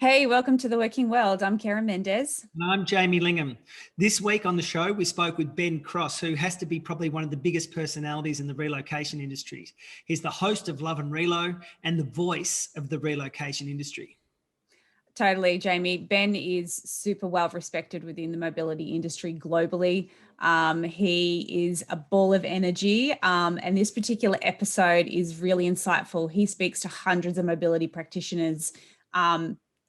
Hey, welcome to the Working World. I'm Keryn Mendez. And I'm Jamie Lingham. This week on the show, we spoke with Ben Cross, who has to be probably one of the biggest personalities in the relocation industry. He's the host of Love Relo and the voice of the relocation industry. Totally, Jamie. Ben is super well respected within the mobility industry globally. He is a ball of energy, and this particular episode is really insightful. He speaks to hundreds of mobility practitioners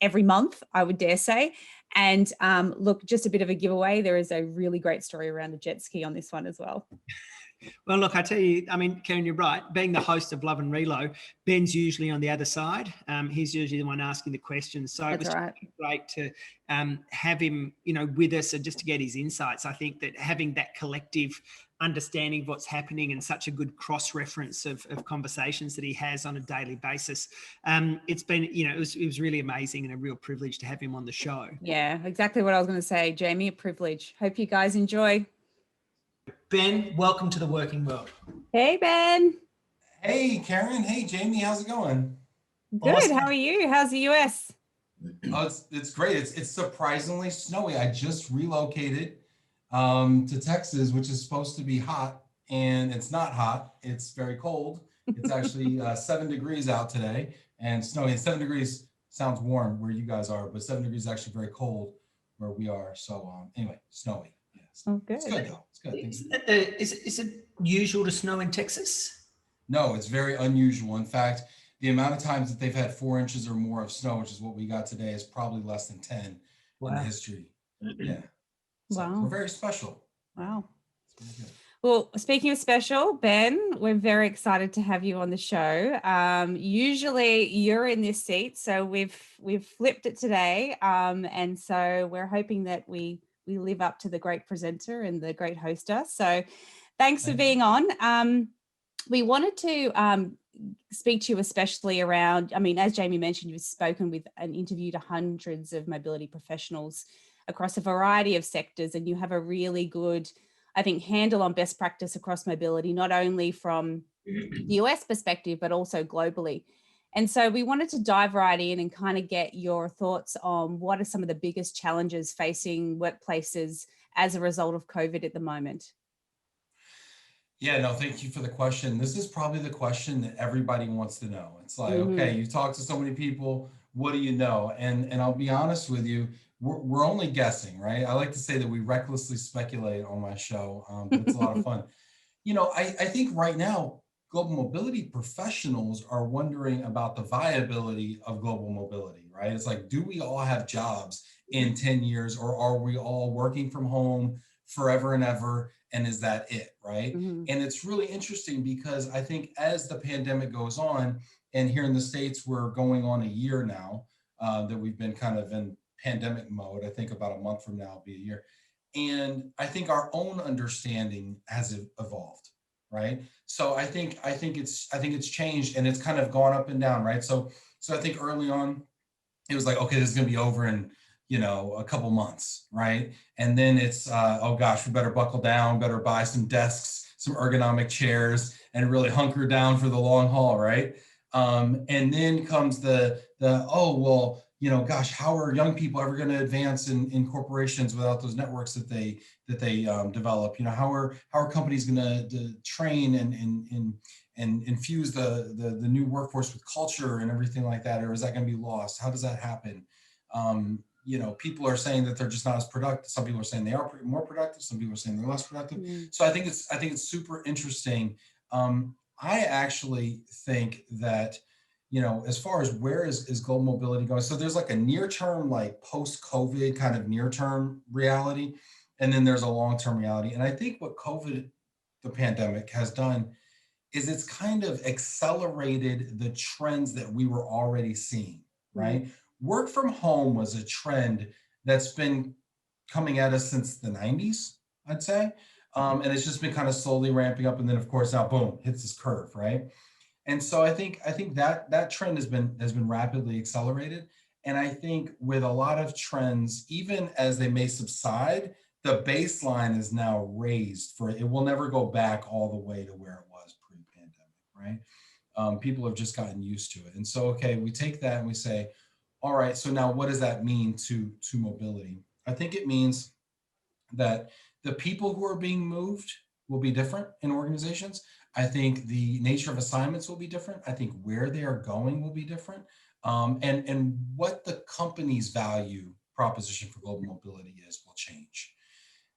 every month, I would dare say. And look, just a bit of a giveaway. There is a really great story around a jet ski on this one as well. Well, look, I tell you, I mean, Keryn, you're right. Being the host of Love Relo, Ben's usually on the other side. He's usually the one asking the questions. So That's it was right. great to have him, with us and just to get his insights. I think that having that collective understanding of what's happening and such a good cross-reference of conversations that he has on a daily basis, it's been, it was really amazing and a real privilege to have him on the show. Yeah, exactly what I was going to say, Jamie. A privilege. Hope you guys enjoy. Ben, welcome to the Working World. Hey, Ben. Hey, Keryn. Hey, Jamie. How's it going? Good. Awesome. How are you? How's the US? Oh, it's great. It's surprisingly snowy. I just relocated to Texas, which is supposed to be hot, and it's not hot. It's very cold. It's actually 7 degrees out today and snowy. And 7 degrees sounds warm where you guys are, but 7 degrees is actually very cold where we are. So anyway, snowy. Yes. Oh, good. It's good though. It's good. Is it usual to snow in Texas? No, it's very unusual. In fact, the amount of times that they've had 4 inches or more of snow, which is what we got today, is probably less than 10 in history. Yeah. So Wow. we're very special. Wow. It's very good. Well, speaking of special, Ben, we're very excited to have you on the show. Usually you're in this seat, so we've flipped it today. And so we're hoping that we live up to the great presenter and the great hoster. So thanks for being on. We wanted to speak to you especially around, as Jamie mentioned, you've spoken with and interviewed hundreds of mobility professionals across a variety of sectors, and you have a really good, I think, handle on best practice across mobility, not only from the US perspective, but also globally. And so we wanted to dive right in and kind of get your thoughts on what are some of the biggest challenges facing workplaces as a result of COVID at the moment. Yeah, no, thank you for the question. This is probably the question that everybody wants to know. It's like, okay, you talk to so many people, what do you know? And I'll be honest with you, we're only guessing, right? I like to say that we recklessly speculate on my show, but it's a lot of fun. I think right now, global mobility professionals are wondering about the viability of global mobility, right? It's like, do we all have jobs in 10 years, or are we all working from home forever and ever? And is that it, right? And it's really interesting because I think as the pandemic goes on, and here in the States, we're going on a year now that we've been kind of in pandemic mode. I think about a month from now will be a year. And I think our own understanding has evolved, right? So I think it's changed, and it's kind of gone up and down, right? So I think early on, it was like, okay, this is gonna be over in a couple months, right? And then it's oh gosh, we better buckle down, better buy some desks, some ergonomic chairs, and really hunker down for the long haul, right? And then comes the oh well, gosh, how are young people ever going to advance in corporations without those networks that they develop? How are companies going to train and infuse the new workforce with culture and everything like that, or is that going to be lost? How does that happen? People are saying that they're just not as productive. Some people are saying they are more productive. Some people are saying they're less productive. So I think it's super interesting. I actually think that, as far as where is global mobility going? So there's like a near-term, like post-COVID kind of near-term reality, and then there's a long-term reality. And I think what COVID, the pandemic, has done is it's kind of accelerated the trends that we were already seeing, right? Work from home was a trend that's been coming at us since the 90s, I'd say. And it's just been kind of slowly ramping up. And then of course now, boom, hits this curve, right? And so I think that trend has been rapidly accelerated. And I think with a lot of trends, even as they may subside, the baseline is now raised for it will never go back all the way to where it was pre-pandemic, right? People have just gotten used to it. And so, okay, we take that and we say, all right, so now what does that mean to mobility? I think it means that the people who are being moved will be different in organizations. I think the nature of assignments will be different. I think where they are going will be different. And what the company's value proposition for global mobility is will change.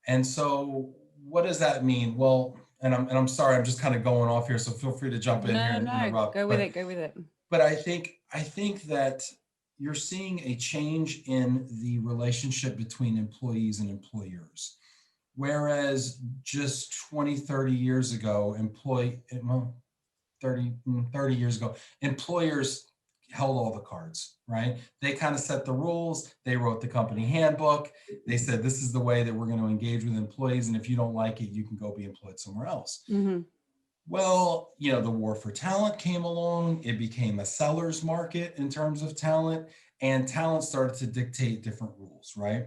And so what does that mean? Well, and I'm sorry, I'm just kind of going off here, so feel free to jump in here No, and no, interrupt. go with it. Go with it. But I think that you're seeing a change in the relationship between employees and employers. Whereas just 20, 30 years ago, 30 years ago, employers held all the cards, right? They kind of set the rules. They wrote the company handbook. They said, this is the way that we're going to engage with employees. And if you don't like it, you can go be employed somewhere else. Mm-hmm. Well, the war for talent came along. It became a seller's market in terms of talent, and talent started to dictate different rules, right?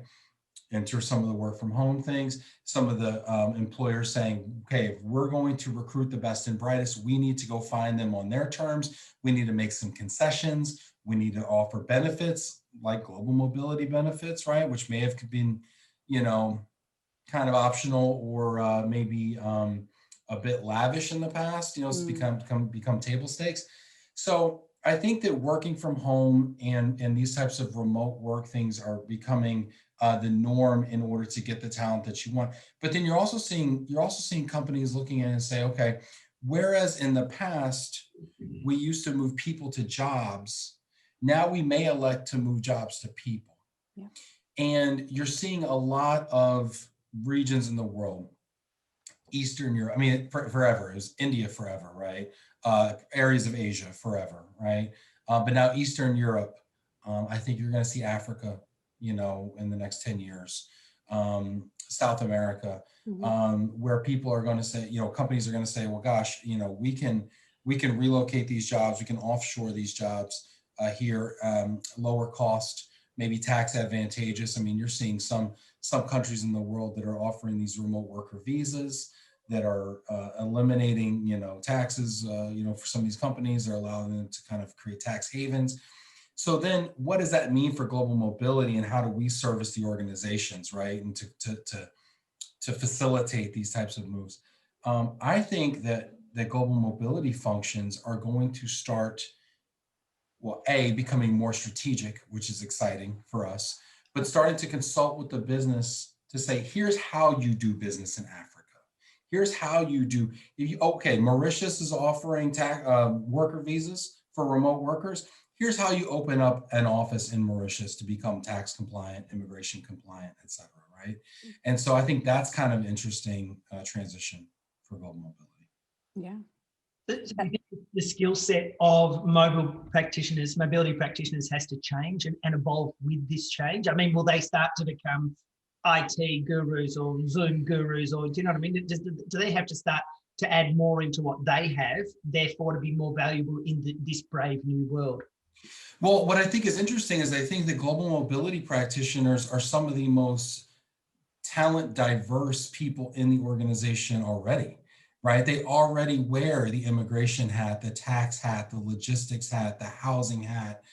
Enter some of the work from home things, some of the employers saying, okay, if we're going to recruit the best and brightest, we need to go find them on their terms. We need to make some concessions. We need to offer benefits like global mobility benefits, right? Which may have been, kind of optional or maybe a bit lavish in the past, it's become table stakes. So I think that working from home and these types of remote work things are becoming the norm in order to get the talent that you want. But then you're also seeing companies looking at it and say, okay, whereas in the past we used to move people to jobs, now we may elect to move jobs to people. Yeah. And you're seeing a lot of regions in the world, Eastern Europe, I mean, forever, it was India forever, right? Areas of Asia forever, right? But now Eastern Europe, I think you're going to see Africa, in the next 10 years, South America, where people are going to say, companies are going to say, well, gosh, we can relocate these jobs, we can offshore these jobs here, lower cost, maybe tax advantageous. I mean, you're seeing some countries in the world that are offering these remote worker visas that are eliminating, taxes, for some of these companies. They're allowing them to kind of create tax havens. So then what does that mean for global mobility, and how do we service the organizations, right? And to facilitate these types of moves. I think that global mobility functions are going to start, well, becoming more strategic, which is exciting for us, but starting to consult with the business to say, here's how you do business in Africa. Here's how you do, Mauritius is offering worker visas for remote workers. Here's how you open up an office in Mauritius to become tax compliant, immigration compliant, et cetera, right? And so I think that's kind of interesting transition for global mobility. Yeah. The skill set of mobility practitioners has to change and evolve with this change. I mean, will they start to become IT gurus or Zoom gurus, or do you know what I mean? Do they have to start to add more into what they have, therefore to be more valuable in this brave new world? Well, what I think is interesting is I think the global mobility practitioners are some of the most talent diverse people in the organization already, right? They already wear the immigration hat, the tax hat, the logistics hat, the housing hat,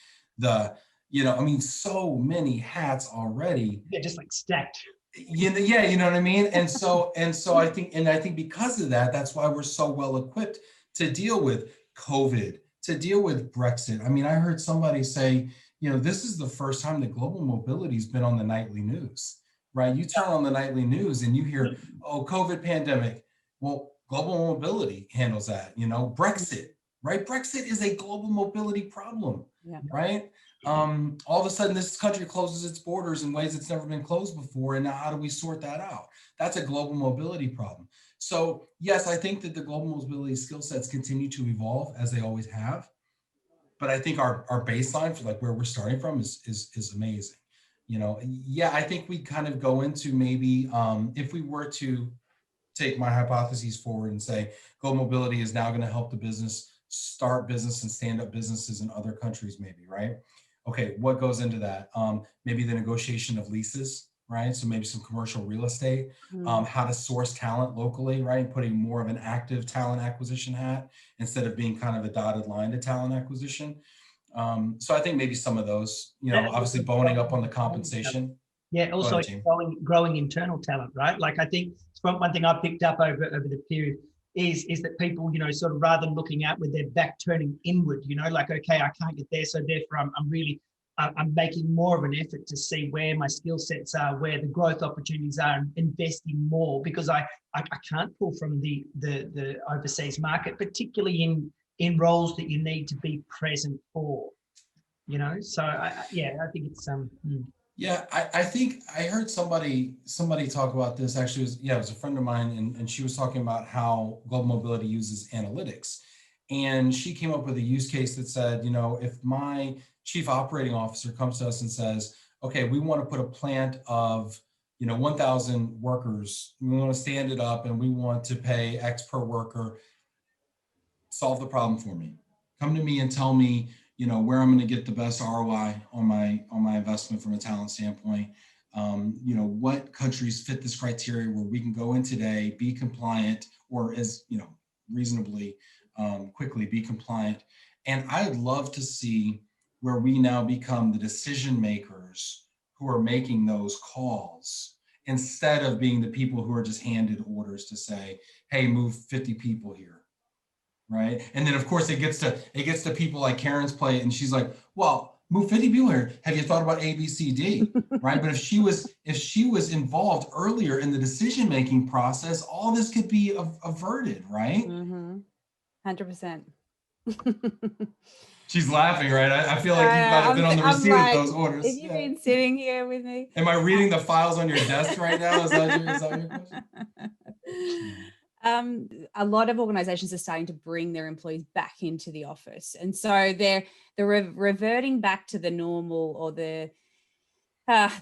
so many hats already. Yeah, just like stacked. You know what I mean? And so I think because of that, that's why we're so well equipped to deal with COVID, to deal with Brexit. I mean, I heard somebody say, this is the first time that global mobility has been on the nightly news, right? You turn on the nightly news and you hear, COVID pandemic. Well, global mobility handles that, Brexit, right? Brexit is a global mobility problem, right? All of a sudden, this country closes its borders in ways it's never been closed before. And now how do we sort that out? That's a global mobility problem. So yes, I think that the global mobility skill sets continue to evolve as they always have. But I think our baseline for like where we're starting from is amazing. I think we kind of go into maybe if we were to take my hypotheses forward and say global mobility is now going to help the business start business and stand up businesses in other countries, maybe, right? Okay, what goes into that? Maybe the negotiation of leases, right? So maybe some commercial real estate, how to source talent locally, right? Putting more of an active talent acquisition hat instead of being kind of a dotted line to talent acquisition. So I think maybe some of those, you know, obviously boning up on the compensation. Yeah, also growing internal talent, right? Like I think one thing I picked up over the period is that people, you know, sort of rather than looking outward, their back turning inward, you know, like, okay, I can't get there, so therefore I'm making more of an effort to see where my skill sets are, where the growth opportunities are, and investing more, because I can't pull from the overseas market, particularly in roles that you need to be present for, you know. So I think it's Yeah, I think I heard somebody talk about this. Actually, it was a friend of mine, and she was talking about how Global Mobility uses analytics. And she came up with a use case that said, you know, if my chief operating officer comes to us and says, okay, we want to put a plant of, you know, 1,000 workers, we want to stand it up and we want to pay X per worker, solve the problem for me. Come to me and tell me, you know, where I'm going to get the best ROI on my investment from a talent standpoint. You know, what countries fit this criteria where we can go in today, be compliant, or as, you know, reasonably quickly be compliant. And I'd love to see where we now become the decision makers who are making those calls, instead of being the people who are just handed orders to say, hey, move 50 people here. Right. And then of course it gets to people like Keryn's plate, and she's like, well, move 50 people here. Have you thought about A, B, C, D? Right. But if she was involved earlier in the decision-making process, all this could be averted, right? 100%. She's laughing, right? I feel like you might have been on the receipt of those orders. Have you been sitting here with me? Am I reading the files on your desk right now? Is that your question? A lot of organizations are starting to bring their employees back into the office. And so they're reverting back to the normal, or the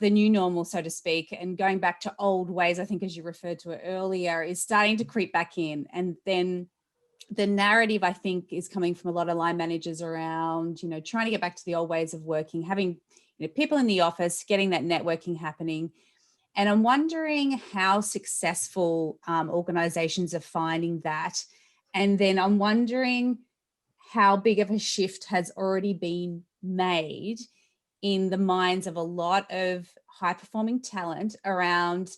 new normal, so to speak, and going back to old ways, I think, as you referred to it earlier, is starting to creep back in. And then the narrative, I think, is coming from a lot of line managers around, you know, trying to get back to the old ways of working, having, you know, people in the office, getting that networking happening. And I'm wondering how successful organizations are finding that. And then I'm wondering how big of a shift has already been made in the minds of a lot of high-performing talent around,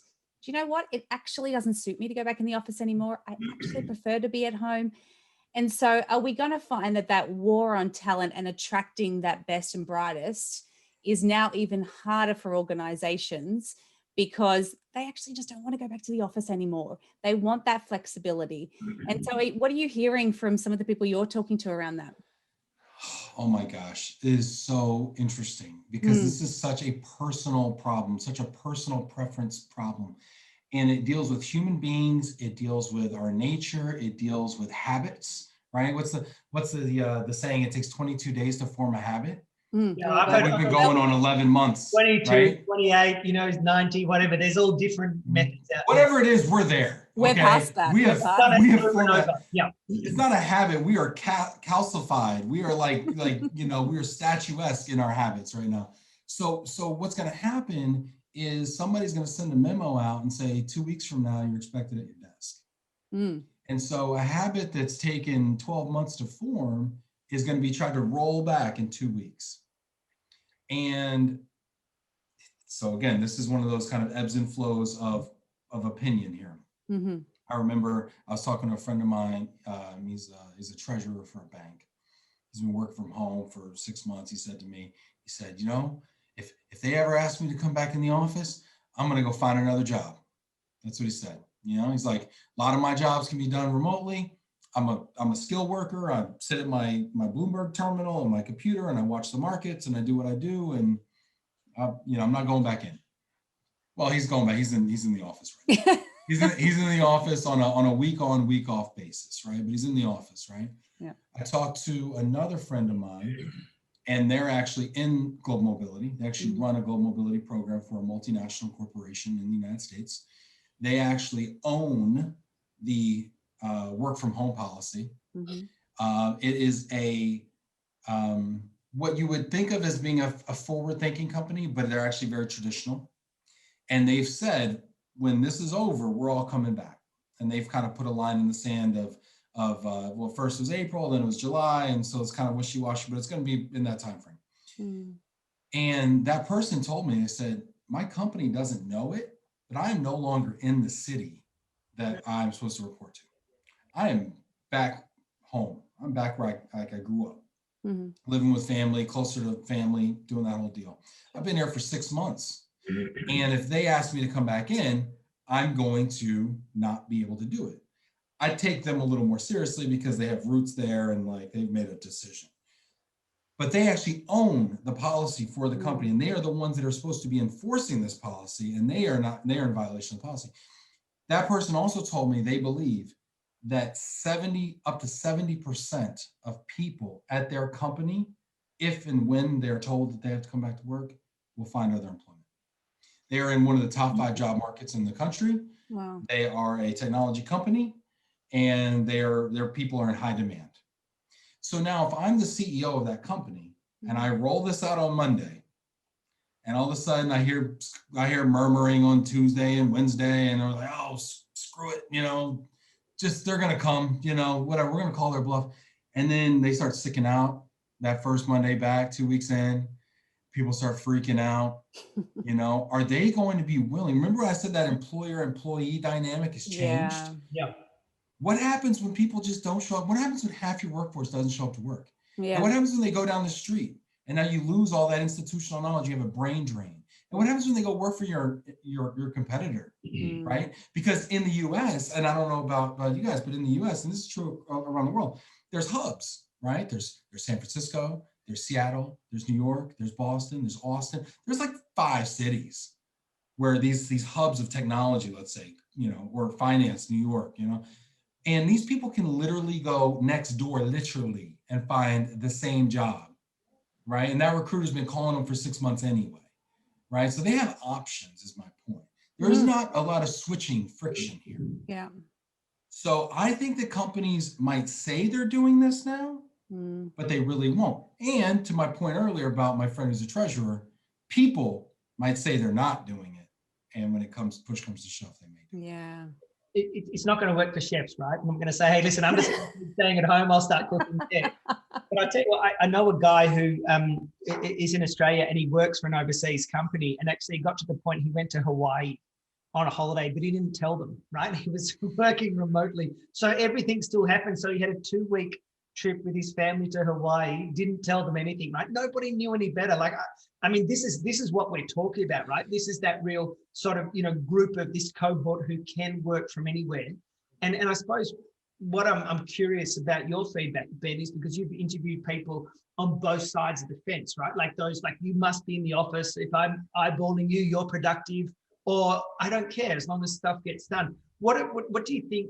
do you know what? It actually doesn't suit me to go back in the office anymore. I actually prefer to be at home. And so are we going to find that war on talent and attracting that best and brightest is now even harder for organizations, because they actually just don't want to go back to the office anymore? They want that flexibility. And so what are you hearing from some of the people you're talking to around that? Oh my gosh, it is so interesting, because this is such a personal problem, such a personal preference problem. And it deals with human beings, it deals with our nature, it deals with habits, right? What's the saying? It takes 22 days to form a habit. Yeah, we've been going on 11 months. 22, right? 28, you know, 90, whatever. There's all different methods out there. Whatever it is, we're there. We're past that. We have formed over. Yeah. It's not a habit. We are calcified. We are like you know, we are statuesque in our habits right now. So what's going to happen is somebody's going to send a memo out and say 2 weeks from now you're expected at your desk. And so a habit that's taken 12 months to form is going to be tried to roll back in 2 weeks. And so again, this is one of those kind of ebbs and flows of opinion here. I remember I was talking to a friend of mine. He's a treasurer for a bank. He's been working from home for 6 months. He said to me, he said, you know, if they ever ask me to come back in the office, I'm going to go find another job. That's what he said. You know, he's like, a lot of my jobs can be done remotely. I'm a skilled worker. I sit at my Bloomberg terminal on my computer and I watch the markets and I do what I do. And you know, I'm not going back in. Well, he's going back. He's in the office right now. He's in the office on a week on, week off basis, right? But he's in the office, right? Yeah. I talked to another friend of mine, and they're actually in global mobility. They actually run a global mobility program for a multinational corporation in the United States. They actually own the work from home policy. It is what you would think of as being a forward-thinking company, but they're actually very traditional. And they've said, when this is over, we're all coming back. And they've kind of put a line in the sand of well, first it was April, then it was July. And so it's kind of wishy-washy, but it's going to be in that time frame. And that person told me, they said, my company doesn't know it, but I am no longer in the city that I'm supposed to report to. I am back home. I'm back where I grew up, living with family, closer to family, doing that whole deal. I've been there for 6 months. And if they ask me to come back in, I'm going to not be able to do it. I take them a little more seriously because they have roots there and like they've made a decision. But they actually own the policy for the company, and they are the ones that are supposed to be enforcing this policy, and they are not, they are in violation of the policy. That person also told me they believe that up to 70% of people at their company, if and when they're told that they have to come back to work, will find other employment. They are in one of the top 5 job markets in the country. Wow. They are a technology company, and their people are in high demand. So now if I'm the CEO of that company and I roll this out on Monday, and all of a sudden I hear murmuring on Tuesday and Wednesday, and they're like, oh, screw it, just they're gonna come, whatever, we're gonna call their bluff. And then they start sticking out that first Monday back, 2 weeks in, people start freaking out. Are they going to be willing? Remember I said that employer-employee dynamic has changed? Yeah. What happens when people just don't show up? What happens when half your workforce doesn't show up to work? Yeah. And what happens when they go down the street and now you lose all that institutional knowledge? You have a brain drain. And what happens when they go work for your competitor, right? Because in the US, and I don't know about you guys, but in the US, and this is true around the world, there's hubs, right? There's San Francisco, there's Seattle, there's New York, there's Boston, there's Austin. There's like 5 cities where these hubs of technology, let's say, or finance, New York, and these people can literally go next door, literally, and find the same job, right? And that recruiter's been calling them for 6 months anyway, right? So they have options, is my point. There's not a lot of switching friction here. Yeah. So I think that companies might say they're doing this now, but they really won't. And to my point earlier about my friend who's a treasurer, people might say they're not doing it. And when push comes to shove, they may do it. Yeah. It's not going to work for chefs, right? I'm going to say, hey, listen, I'm just staying at home. I'll start cooking there. But I tell you what, I know a guy who is in Australia and he works for an overseas company, and actually got to the point he went to Hawaii on a holiday, but he didn't tell them, right? He was working remotely. So everything still happened. So he had a 2-week trip with his family to Hawaii, didn't tell them anything, right? Nobody knew any better. Like, I mean, this is what we're talking about, right? This is that real sort of, group of this cohort who can work from anywhere. And I suppose what I'm curious about your feedback, Ben, is because you've interviewed people on both sides of the fence, right? Like those, like, you must be in the office. If I'm eyeballing you, you're productive, or I don't care as long as stuff gets done. What do you think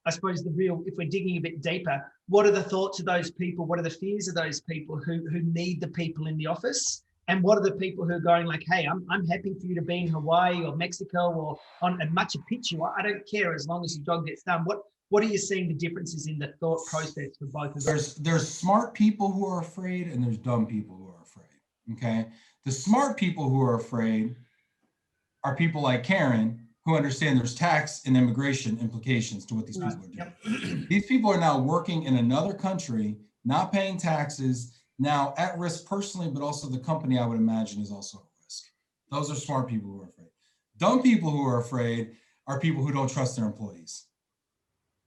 I suppose the real, if we're digging a bit deeper, what are the thoughts of those people? What are the fears of those people who need the people in the office? And what are the people who are going like, hey, I'm happy for you to be in Hawaii or Mexico or on Machu Picchu. I don't care as long as the job gets done. What are you seeing the differences in the thought process for both of those? There's smart people who are afraid, and there's dumb people who are afraid, okay? The smart people who are afraid are people like Keryn, who understand there's tax and immigration implications to what these people are doing. These people are now working in another country, not paying taxes, now at risk personally, but also the company, I would imagine, is also at risk. Those are smart people who are afraid. Dumb people who are afraid are people who don't trust their employees,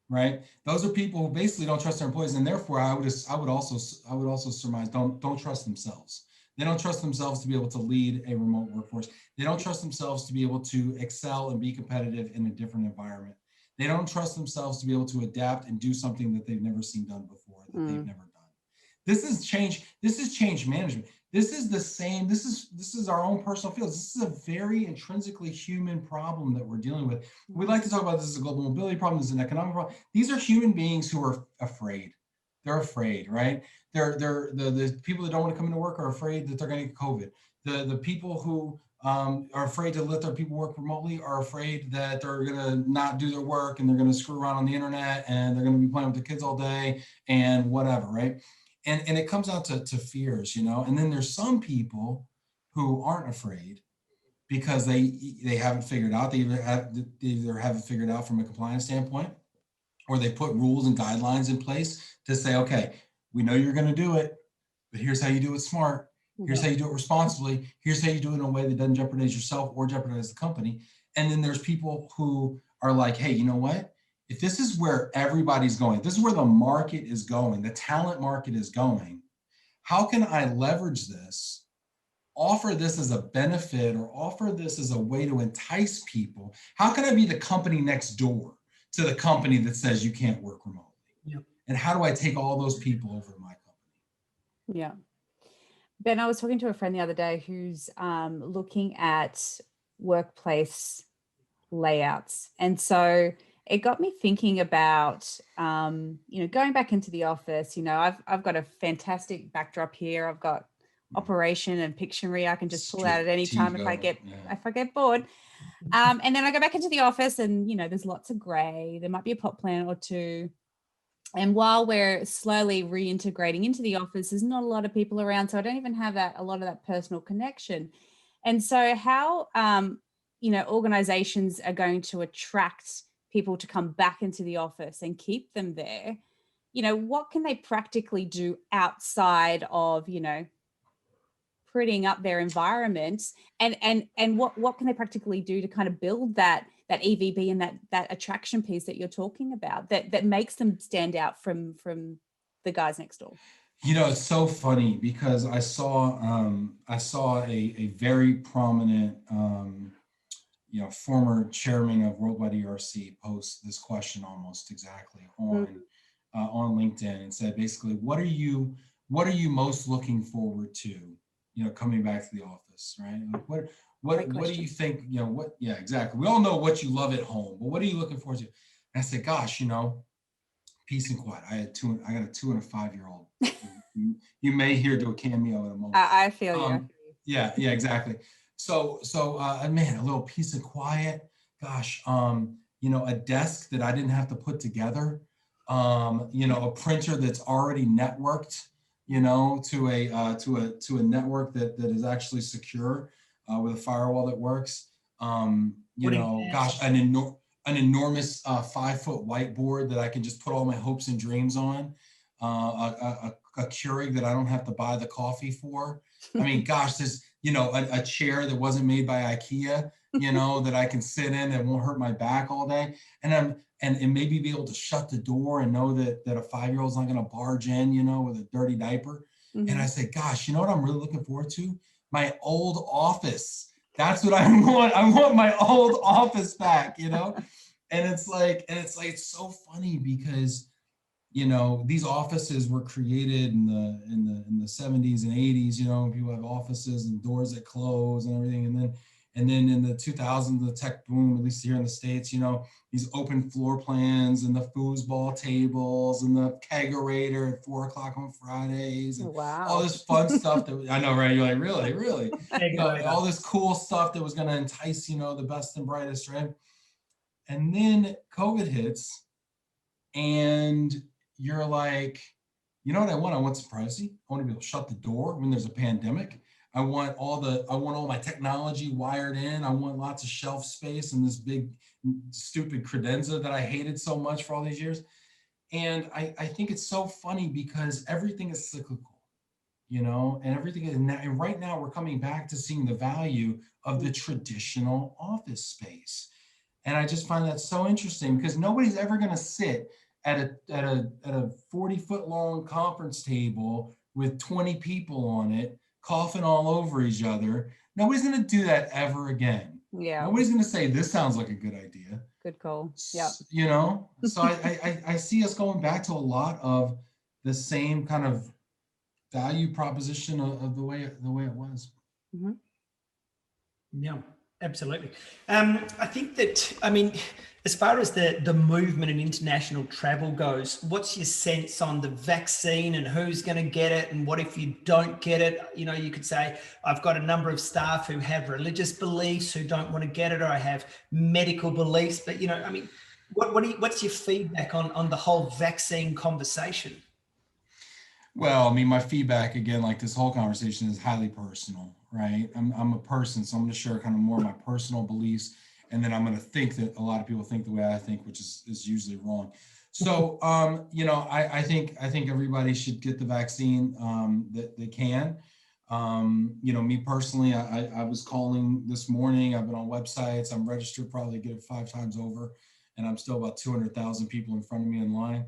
right? Those are people who basically don't trust their employees, and therefore I would also surmise don't trust themselves. They don't trust themselves to be able to lead a remote workforce. They don't trust themselves to be able to excel and be competitive in a different environment. They don't trust themselves to be able to adapt and do something that they've never seen done before, that they've never done. This is change. This is change management. This is the same. This is our own personal fields. This is a very intrinsically human problem that we're dealing with. We like to talk about this as a global mobility problem, this is an economic problem. These are human beings who are afraid. They're afraid, right? The people that don't want to come into work are afraid that they're going to get COVID. The people who are afraid to let their people work remotely are afraid that they're going to not do their work and they're going to screw around on the internet and they're going to be playing with their kids all day and whatever, right? And it comes out to fears, and then there's some people who aren't afraid because they haven't figured out, they either haven't figured out from a compliance standpoint, or they put rules and guidelines in place to say, okay, we know you're going to do it, but here's how you do it smart. Here's how you do it responsibly. Here's how you do it in a way that doesn't jeopardize yourself or jeopardize the company. And then there's people who are like, hey, you know what? If this is where everybody's going, this is where the market is going, the talent market is going, how can I leverage this, offer this as a benefit, or offer this as a way to entice people? How can I be the company next door to the company that says you can't work remotely? Yeah. And how do I take all those people over to my company? Yeah. Ben, I was talking to a friend the other day who's looking at workplace layouts. And so it got me thinking about, going back into the office. I've got a fantastic backdrop here. I've got Operation and Pictionary. I can just pull out at any time if I get bored. And then I go back into the office and, there's lots of gray. There might be a pot plant or two. And while we're slowly reintegrating into the office, there's not a lot of people around. So I don't even have a lot of that personal connection. And so how, organizations are going to attract people to come back into the office and keep them there, what can they practically do outside of, prettying up their environments, and what can they practically do to kind of build that EVB and that attraction piece that you're talking about that makes them stand out from the guys next door? It's so funny because I saw a very prominent former chairman of Worldwide ERC post this question almost exactly on LinkedIn, and said basically, what are you most looking forward to, coming back to the office, right? Like what do you think, yeah, exactly. We all know what you love at home, but what are you looking forward to? And I said, gosh, peace and quiet. I got a 2 and a 5-year-old. You may hear do a cameo in a moment. I feel you. Yeah, exactly. So man, a little peace and quiet. Gosh, a desk that I didn't have to put together. A printer that's already networked, to a network that is actually secure, with a firewall that works. Gosh, an enormous 5-foot whiteboard that I can just put all my hopes and dreams on. A Keurig that I don't have to buy the coffee for. I mean, gosh, there's, a chair that wasn't made by IKEA, that I can sit in and won't hurt my back all day. And maybe be able to shut the door and know that a 5-year-old's not going to barge in, with a dirty diaper. Mm-hmm. And I say, gosh, you know what I'm really looking forward to? My old office. That's what I want. I want my old office back, And it's it's so funny because, these offices were created in the 70s and 80s, people have offices and doors that close and everything. And then in the 2000s, the tech boom, at least here in the States, these open floor plans and the foosball tables and the kegerator at 4:00 on Fridays. And all this fun stuff that I know, right? You're like, really? All this cool stuff that was going to entice, the best and brightest, right? And then COVID hits and you're like, you know what I want? I want some privacy. I want to be able to shut the door when there's a pandemic. I want all my technology wired in. I want lots of shelf space and this big, stupid credenza that I hated so much for all these years. And I think it's so funny because everything is cyclical, and everything is now. And right now we're coming back to seeing the value of the traditional office space. And I just find that so interesting because nobody's ever going to sit at a 40-foot long conference table with 20 people on it, coughing all over each other. Nobody's going to do that ever again. Yeah. Nobody's going to say, this sounds like a good idea. Good call. Yeah. So I see us going back to a lot of the same kind of value proposition of the way it was. Mm-hmm. Yeah, absolutely. I think that, as far as the movement and international travel goes, what's your sense on the vaccine and who's going to get it? And what if you don't get it? You could say, I've got a number of staff who have religious beliefs who don't want to get it, or I have medical beliefs. But, what's your feedback on the whole vaccine conversation? Well, my feedback, again, like this whole conversation is highly personal, right? I'm a person, so I'm going to share kind of more of my personal beliefs. And then I'm going to think that a lot of people think the way I think, which is usually wrong. So, I think everybody should get the vaccine that they can. Me personally, I was calling this morning. I've been on websites. I'm registered, probably get it 5 times over, and I'm still about 200,000 people in front of me in line.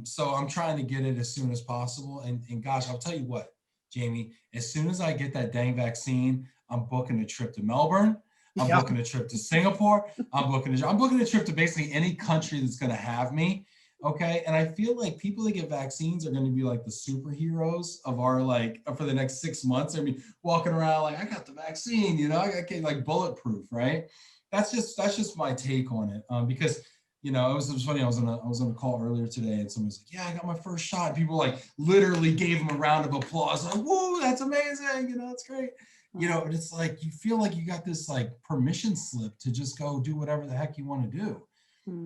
So I'm trying to get it as soon as possible. And gosh, I'll tell you what, Jamie, as soon as I get that dang vaccine, I'm booking a trip to Melbourne. I'm booking a trip to Singapore. I'm booking a trip to basically any country that's going to have me. Okay. And I feel like people that get vaccines are going to be like the superheroes of our, like, for the next 6 months. I mean, walking around like, I got the vaccine, I got like bulletproof, right? That's just my take on it. Because, it was funny. I was on a call earlier today, and someone was like, yeah, I got my first shot. People like literally gave him a round of applause. Like, whoa, that's amazing. That's great. And it's like, you feel like you got this like permission slip to just go do whatever the heck you want to do.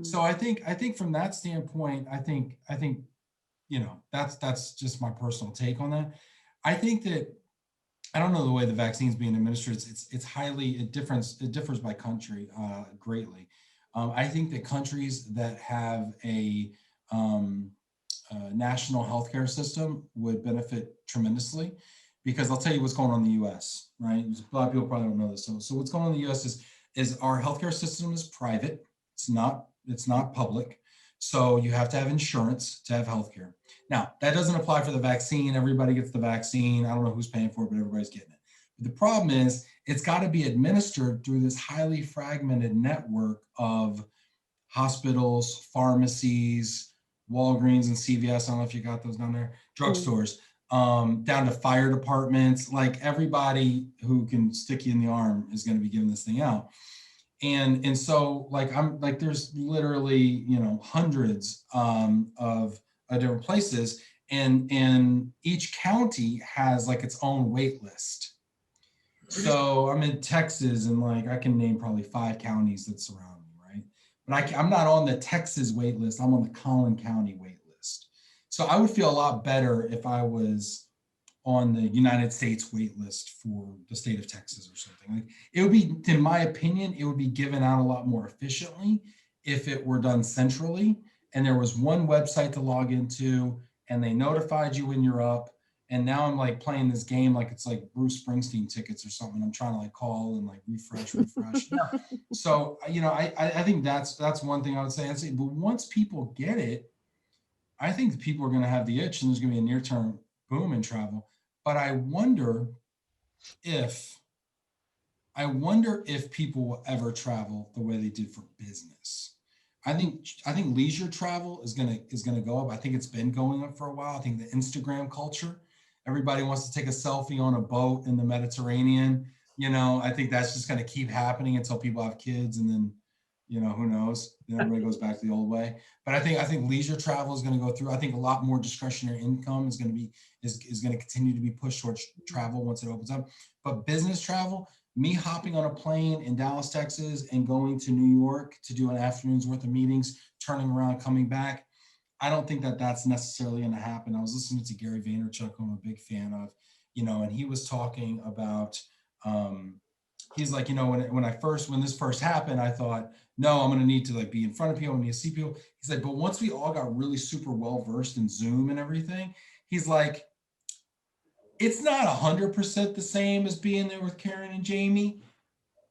So I think from that standpoint, I think, that's just my personal take on that. I think that, I don't know the way the vaccine's being administered. It differs by country greatly. I think that countries that have a national healthcare system would benefit tremendously, because I'll tell you what's going on in the U.S. Right? A lot of people probably don't know this. So what's going on in the U.S. is our healthcare system is private. It's not public. So you have to have insurance to have healthcare. Now, that doesn't apply for the vaccine. Everybody gets the vaccine. I don't know who's paying for it, but everybody's getting it. But the problem is, it's got to be administered through this highly fragmented network of hospitals, pharmacies, Walgreens and CVS. I don't know if you got those down there, drugstores, down to fire departments. Like, everybody who can stick you in the arm is going to be giving this thing out. And so there's literally, hundreds of different places, and each county has like its own wait list. So I'm in Texas, and like, I can name probably 5 counties that surround me, right? But I'm not on the Texas wait list. I'm on the Collin County wait list. So I would feel a lot better if I was on the United States wait list for the state of Texas or something. Like, it would be, in my opinion, it would be given out a lot more efficiently if it were done centrally, and there was one website to log into, and they notified you when you're up. And now I'm like playing this game like it's like Bruce Springsteen tickets or something. I'm trying to like call and like refresh. So, I think that's one thing I would say. But once people get it, I think people are going to have the itch, and there's going to be a near-term boom in travel. But I wonder if people will ever travel the way they did for business. I think leisure travel is gonna go up. I think it's been going up for a while. I think the Instagram culture, everybody wants to take a selfie on a boat in the Mediterranean. I think that's just gonna keep happening until people have kids, and then, who knows? Then everybody goes back to the old way. But I think leisure travel is going to go through. I think a lot more discretionary income is going to continue to be pushed towards travel once it opens up. But business travel, me hopping on a plane in Dallas, Texas, and going to New York to do an afternoon's worth of meetings, turning around, coming back, I don't think that that's necessarily going to happen. I was listening to Gary Vaynerchuk, who I'm a big fan of, and he was talking about, he's like, when this first happened, I thought, no, I'm going to need to like be in front of people. I'm going to see people. He's like, but once we all got really super well versed in Zoom and everything, he's like, it's not 100% the same as being there with Keryn and Jamie,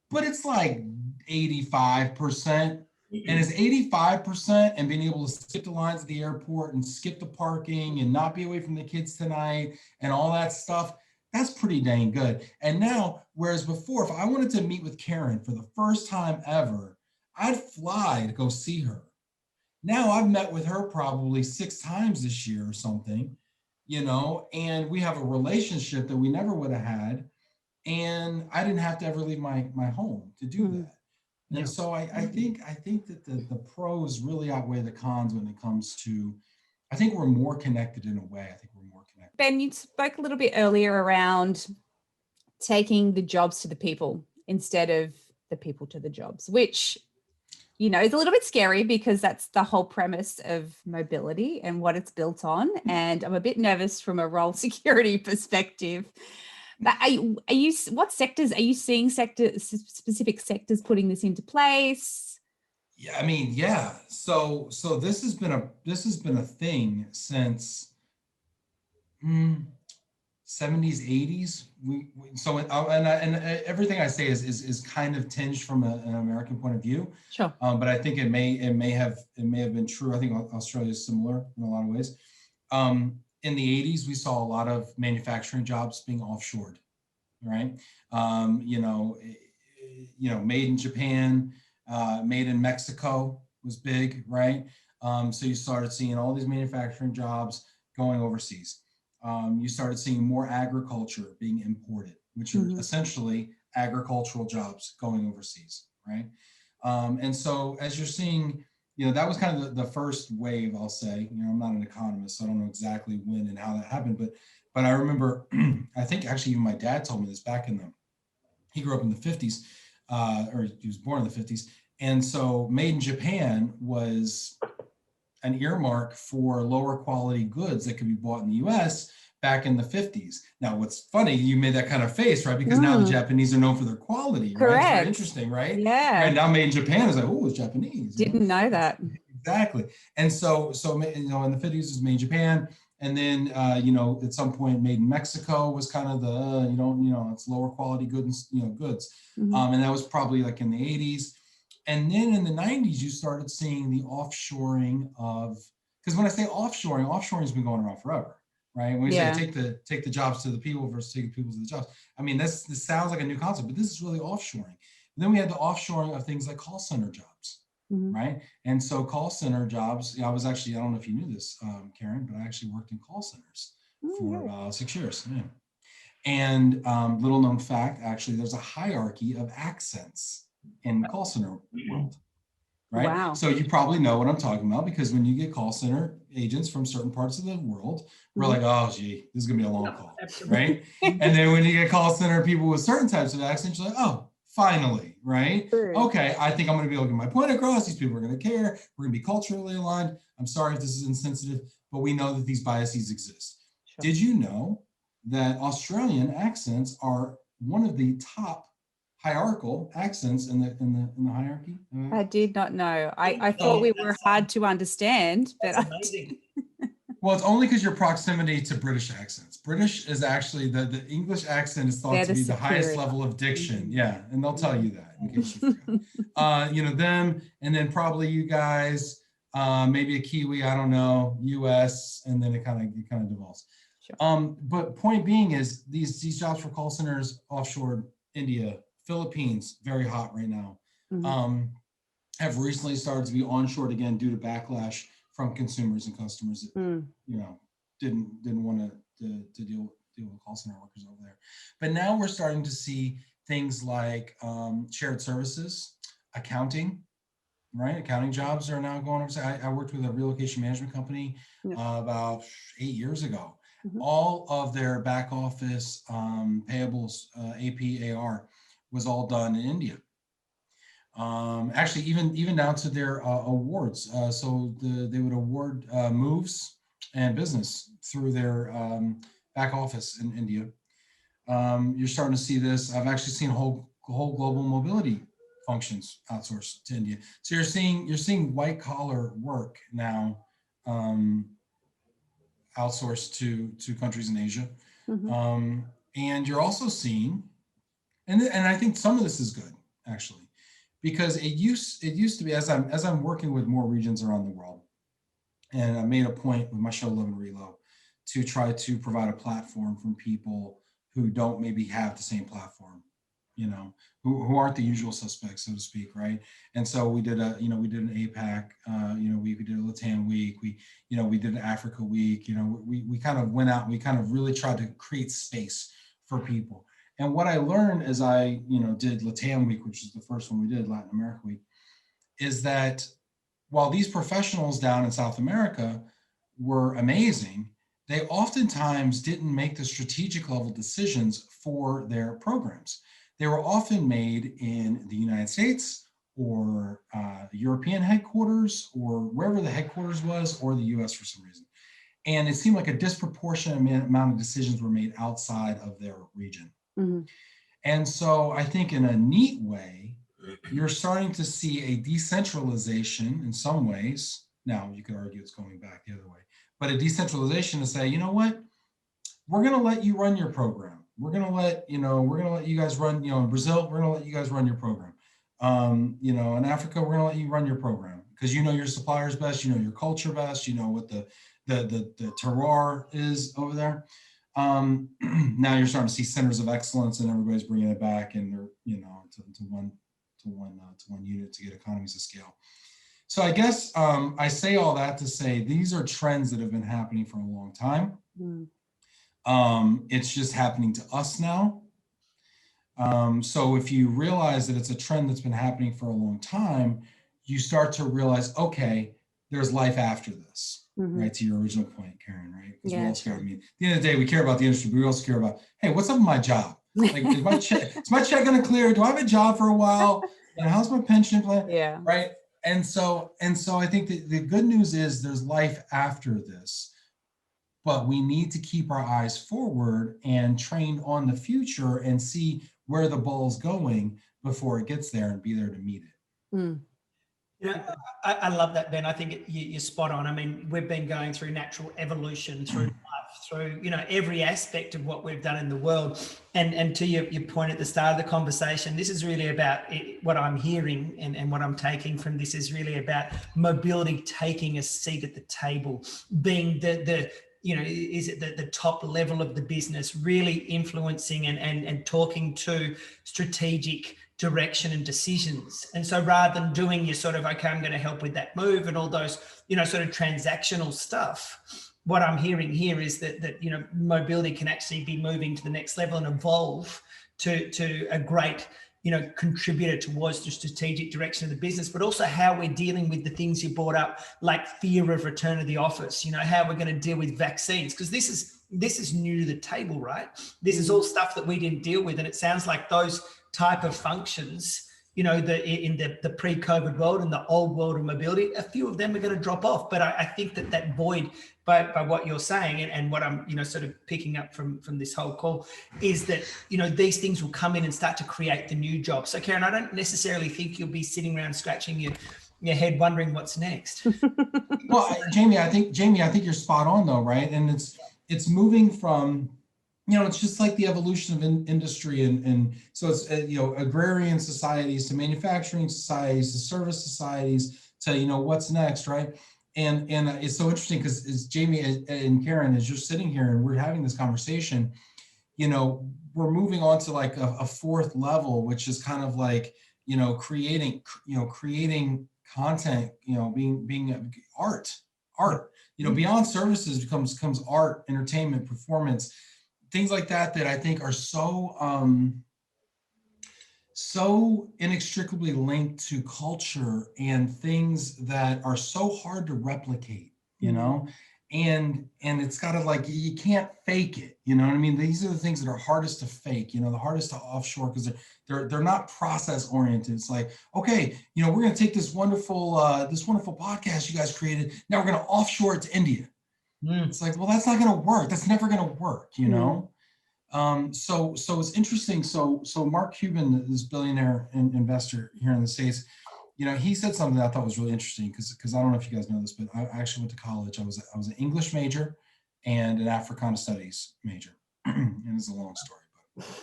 but it's like 85%. And it's 85%, and being able to skip the lines at the airport and skip the parking and not be away from the kids tonight and all that stuff, that's pretty dang good. And now, whereas before, if I wanted to meet with Keryn for the first time ever, I'd fly to go see her. Now I've met with her probably 6 times this year or something, and we have a relationship that we never would have had. And I didn't have to ever leave my home to do that. And so I think that the pros really outweigh the cons when it comes to, I think we're more connected in a way. I think we're more connected. Ben, you spoke a little bit earlier around taking the jobs to the people instead of the people to the jobs, which, is a little bit scary, because that's the whole premise of mobility and what it's built on. And I'm a bit nervous from a role security perspective. But what sectors are you seeing? Specific sectors putting this into place? Yeah, I mean, yeah. So this has been a thing since 70s, 80s. And everything I say is kind of tinged from an American point of view. Sure. But I think it may have been true. I think Australia is similar in a lot of ways. In the 80s, we saw a lot of manufacturing jobs being offshored, right? Made in Japan, made in Mexico was big, right? So you started seeing all these manufacturing jobs going overseas. You started seeing more agriculture being imported, which are essentially agricultural jobs going overseas, right? And so as you're seeing, that was kind of the first wave, I'll say. I'm not an economist, so I don't know exactly when and how that happened, but I remember, I think actually even my dad told me this back he grew up in the 50s, or he was born in the 50s. And so made in Japan was an earmark for lower quality goods that could be bought in the US back in the 50s. Now, what's funny, you made that kind of face, right? Because now the Japanese are known for their quality, right? It's very interesting, right? Yeah. Right now made in Japan is like, oh, it's Japanese. Didn't know that. Exactly. And so in the 50s it was made in Japan. And then, at some point made in Mexico was kind of the, it's lower quality goods, goods. And that was probably like in the 80s. And then in the 90s, you started seeing the offshoring of, because when I say offshoring has been going around forever, right? When we say take the jobs to the people versus taking people to the jobs. I mean, this sounds like a new concept, but this is really offshoring. And then we had the offshoring of things like call center jobs, right? And so call center jobs, I was actually, I don't know if you knew this, Keryn, but I actually worked in call centers for 6 years. Yeah. And little known fact, actually, there's a hierarchy of accents in call center world, right? Wow. So you probably know what I'm talking about, because when you get call center agents from certain parts of the world, we're like, oh, gee, this is gonna be a long call, right? And then when you get call center people with certain types of accents, you're like, oh, finally, right? Okay, I think I'm gonna be able to get my point across. These people are gonna care. We're gonna be culturally aligned. I'm sorry if this is insensitive, but we know that these biases exist. Sure. Did you know that Australian accents are one of the top hierarchical accents in the hierarchy? I did not know. I thought we were hard to understand, but that's amazing. Well, it's only because your proximity to British accents. British is actually the English accent is thought to be the highest level of diction. Yeah, and they'll tell you that in case you forgot. Them, and then probably you guys, maybe a Kiwi, I don't know, US, and then it kind of devolves. Sure. But point being is these jobs for call centers offshore, India, Philippines, very hot right now, have recently started to be onshored again due to backlash from consumers and customers that didn't want to deal with call center workers over there. But now we're starting to see things like shared services, accounting, right? Accounting jobs are now going over. I worked with a relocation management company about 8 years ago. All of their back office payables, AP, AR, was all done in India. Actually, even down to their awards. So they would award moves and business through their back office in India. You're starting to see this. I've actually seen whole global mobility functions outsourced to India. So you're seeing white collar work now outsourced to countries in Asia. And you're also seeing, and I think some of this is good actually, because it used to be, as I'm working with more regions around the world, and I made a point with my show Love Relo to try to provide a platform from people who don't maybe have the same platform, who aren't the usual suspects, so to speak, right? And so we did an APAC, we did a Latam week, we did an Africa week, we kind of went out and we kind of really tried to create space for people. And what I learned as I, did Latam week, which is the first one we did, Latin America week, is that while these professionals down in South America were amazing, they oftentimes didn't make the strategic level decisions for their programs. They were often made in the United States or the European headquarters or wherever the headquarters was, or the US for some reason. And it seemed like a disproportionate amount of decisions were made outside of their region. And so I think in a neat way, you're starting to see a decentralization in some ways. Now, you could argue it's going back the other way, but a decentralization to say, you know what, we're going to let you run your program. We're going to let you guys run, in Brazil, we're going to let you guys run your program. In Africa, we're going to let you run your program because you know your suppliers best, you know your culture best, you know what the terroir is over there. Now you're starting to see centers of excellence and everybody's bringing it back and they're, to one unit to get economies of scale. So I guess I say all that to say these are trends that have been happening for a long time. It's just happening to us now. So if you realize that it's a trend that's been happening for a long time, you start to realize, okay, there's life after this, right? To your original point, Keryn, right? Because we all care. I mean, at the end of the day, we care about the industry, but we also care about, hey, what's up with my job? Like, is my check going to clear? Do I have a job for a while? How's my pension plan? Yeah. Right. And so I think that the good news is there's life after this, but we need to keep our eyes forward and trained on the future and see where the ball's going before it gets there and be there to meet it. I love that, Ben. I think you're spot on. I mean, we've been going through natural evolution through life, through, every aspect of what we've done in the world. And to your point at the start of the conversation, this is really about what I'm hearing and what I'm taking from this is really about mobility taking a seat at the table, being is it the top level of the business, really influencing and talking to strategic direction and decisions. And so rather than doing your sort of, okay, I'm going to help with that move and all those, sort of transactional stuff, what I'm hearing here is that mobility can actually be moving to the next level and evolve to a great, contributor towards the strategic direction of the business, but also how we're dealing with the things you brought up, like fear of return to the office, how we're going to deal with vaccines, because this is new to the table, right? This is all stuff that we didn't deal with. And it sounds like those type of functions, in the pre-COVID world and the old world of mobility, a few of them are going to drop off. But I think that void, by what you're saying and what I'm, sort of picking up from this whole call is that, these things will come in and start to create the new jobs. So Keryn, I don't necessarily think you'll be sitting around scratching your head wondering what's next. Well, Jamie, I think you're spot on though, right? And it's moving from, it's just like the evolution of industry. And so it's, agrarian societies to manufacturing societies to service societies to, what's next, right? And it's so interesting because as Jamie and Keryn, as you're sitting here and we're having this conversation, we're moving on to like a fourth level, which is kind of like, creating content, being art, beyond services comes art, entertainment, performance, things like that I think are so inextricably linked to culture and things that are so hard to replicate, and it's got to like, you can't fake it, you know what I mean? These are the things that are hardest to fake, the hardest to offshore because they're not process oriented. It's like, okay, we're going to take this wonderful podcast you guys created. Now we're going to offshore it to India. It's like, well, that's not going to work. That's never going to work, So it's interesting. So Mark Cuban, this billionaire investor here in the States, he said something that I thought was really interesting because I don't know if you guys know this, but I actually went to college. I was an English major and an Africana studies major. And it's a long story,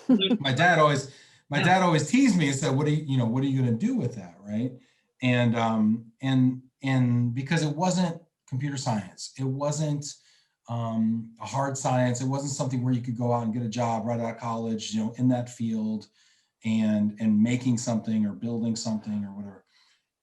but my dad always teased me and said, what are you going to do with that? Right. And because it wasn't computer science, it wasn't a hard science. It wasn't something where you could go out and get a job right out of college, in that field and making something or building something or whatever.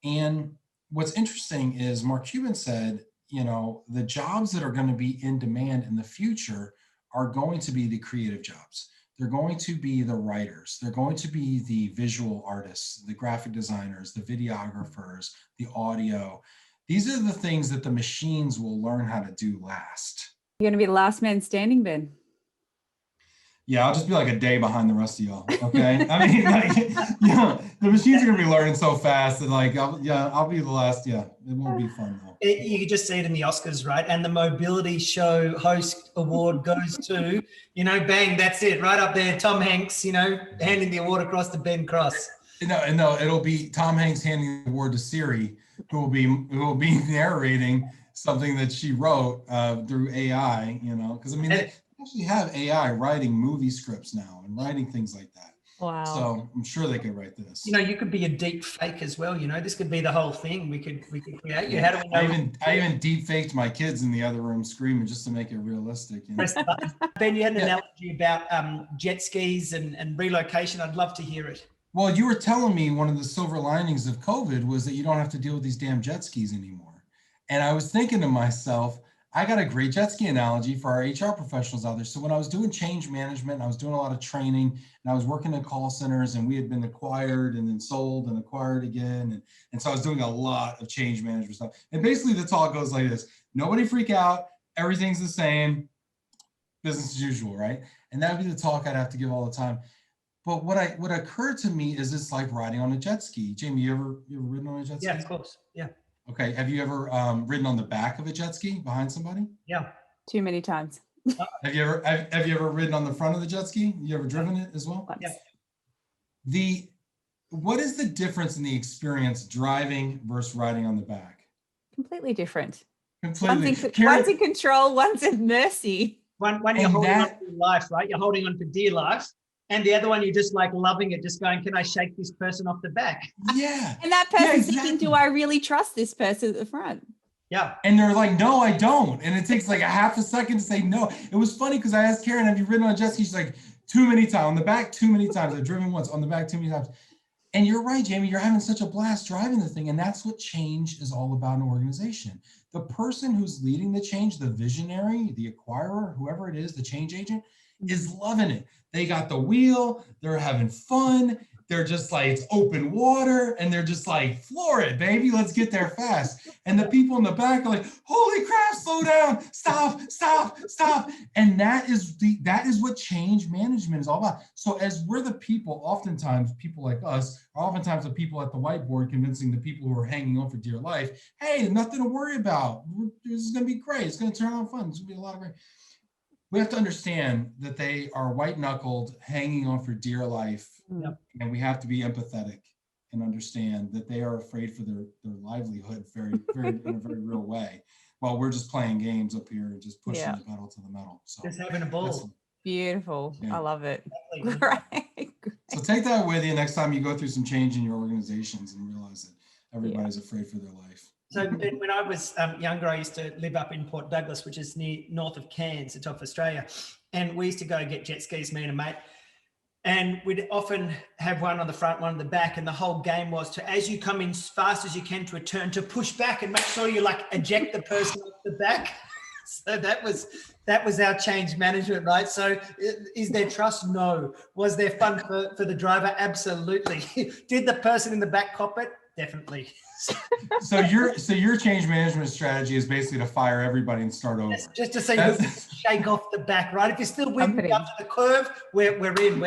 And what's interesting is Mark Cuban said, the jobs that are going to be in demand in the future are going to be the creative jobs. They're going to be the writers. They're going to be the visual artists, the graphic designers, the videographers, the audio. These are the things that the machines will learn how to do last. You're going to be the last man standing, Ben. Yeah, I'll just be like a day behind the rest of y'all. Okay. I mean, the machines are going to be learning so fast and I'll be the last. Yeah, it won't be fun though. You could just see it in the Oscars, right? And the mobility show host award goes to, bang, that's it, right up there. Tom Hanks, handing the award across to Ben Cross. No, it'll be Tom Hanks handing the award to Siri, who will be narrating something that she wrote through AI. Because I mean, they actually have AI writing movie scripts now and writing things like that. Wow. So I'm sure they could write this. You could be a deep fake as well. This could be the whole thing. We could create you. How do we know? I even deep faked my kids in the other room screaming just to make it realistic. Ben, you had an analogy about jet skis and relocation. I'd love to hear it. Well, you were telling me one of the silver linings of COVID was that you don't have to deal with these damn jet skis anymore. And I was thinking to myself, I got a great jet ski analogy for our HR professionals out there. So when I was doing change management, I was doing a lot of training, and I was working in call centers, and we had been acquired and then sold and acquired again. And so I was doing a lot of change management stuff. And basically the talk goes like this: nobody freak out. Everything's the same. Business as usual, right? And that would be the talk I'd have to give all the time. But what occurred to me is it's like riding on a jet ski. Jamie, you ever ridden on a jet ski? Yeah, of course. Yeah. Okay. Have you ever ridden on the back of a jet ski behind somebody? Yeah. Too many times. Have you ever ridden on the front of the jet ski? You ever driven it as well? Yeah. What is the difference in the experience driving versus riding on the back? Completely different. Completely. One's in control, one's in mercy. One you're holding on for life, right? You're holding on for dear life. And the other one, you're just like loving it, just going, can I shake this person off the back? Yeah. And that person's thinking, do I really trust this person at the front? Yeah. And they're like, no, I don't. And it takes like a half a second to say no. It was funny because I asked Keryn, have you ridden on a jet ski? She's like, too many times. On the back, too many times. I've driven once. On the back, too many times. And you're right, Jamie, you're having such a blast driving the thing. And that's what change is all about in an organization. The person who's leading the change, the visionary, the acquirer, whoever it is, the change agent, is loving it. They got the wheel, they're having fun, they're just like, it's open water, and they're just like, floor it, baby, let's get there fast. And the people in the back are like, holy crap, slow down, stop. And that is what change management is all about. So as we're the people, oftentimes people like us are oftentimes the people at the whiteboard convincing the people who are hanging on for dear life, hey, nothing to worry about. This is gonna be great, it's gonna turn out fun, it's gonna be a lot of great. We have to understand that they are white-knuckled, hanging on for dear life, and we have to be empathetic and understand that they are afraid for their livelihood very in a very real way, while we're just playing games up here and just pushing the pedal to the metal. So just having a ball. Beautiful. Yeah. I love it. Great. So take that with you next time you go through some change in your organizations and realize that everybody's afraid for their life. So when I was younger, I used to live up in Port Douglas, which is north of Cairns, the top of Australia. And we used to go get jet skis, me and a mate. And we'd often have one on the front, one on the back. And the whole game was to, as you come in as fast as you can to a turn, to push back and make sure you like eject the person off the back. So that was our change management, right? So is there trust? No. Was there fun for the driver? Absolutely. Did the person in the back cop it? Definitely. So your change management strategy is basically to fire everybody and start over. Just to say, shake off the back, right? If you're still whipping up to the curve, we're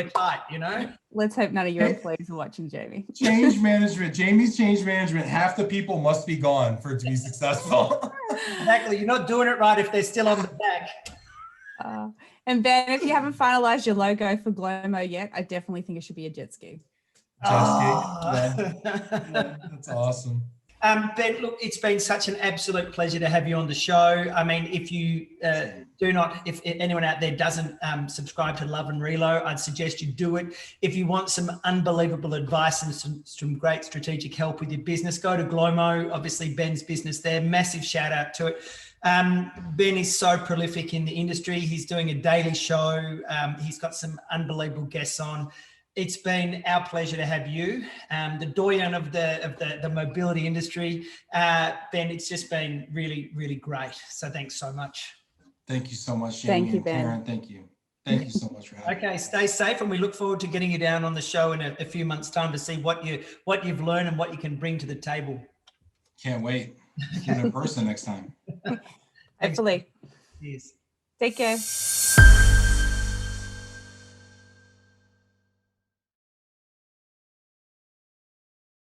tight, Let's hope none of your employees are watching, Jamie. Change management, Jamie's change management, half the people must be gone for it to be successful. Exactly. You're not doing it right if they're still on the back. And Ben, if you haven't finalized your logo for GLOMO yet, I definitely think it should be a jet ski. Yeah, that's awesome. Ben, look, it's been such an absolute pleasure to have you on the show. I mean, if you if anyone out there doesn't subscribe to Love and Relo, I'd suggest you do it. If you want some unbelievable advice and some great strategic help with your business, go to GLOMO, obviously Ben's business there. Massive shout out to it. Ben is so prolific in the industry. He's doing a daily show. He's got some unbelievable guests on. It's been our pleasure to have you, the doyen of the mobility industry. Ben, it's just been really, really great. So thanks so much. Thank you so much, Jamie. Thank you, Ben. Keryn, thank you. Thank you so much for having me. Okay, stay safe, and we look forward to getting you down on the show in a few months' time to see what you've learned and what you can bring to the table. Can't wait. Get in person next time. Hopefully. Cheers. Take care.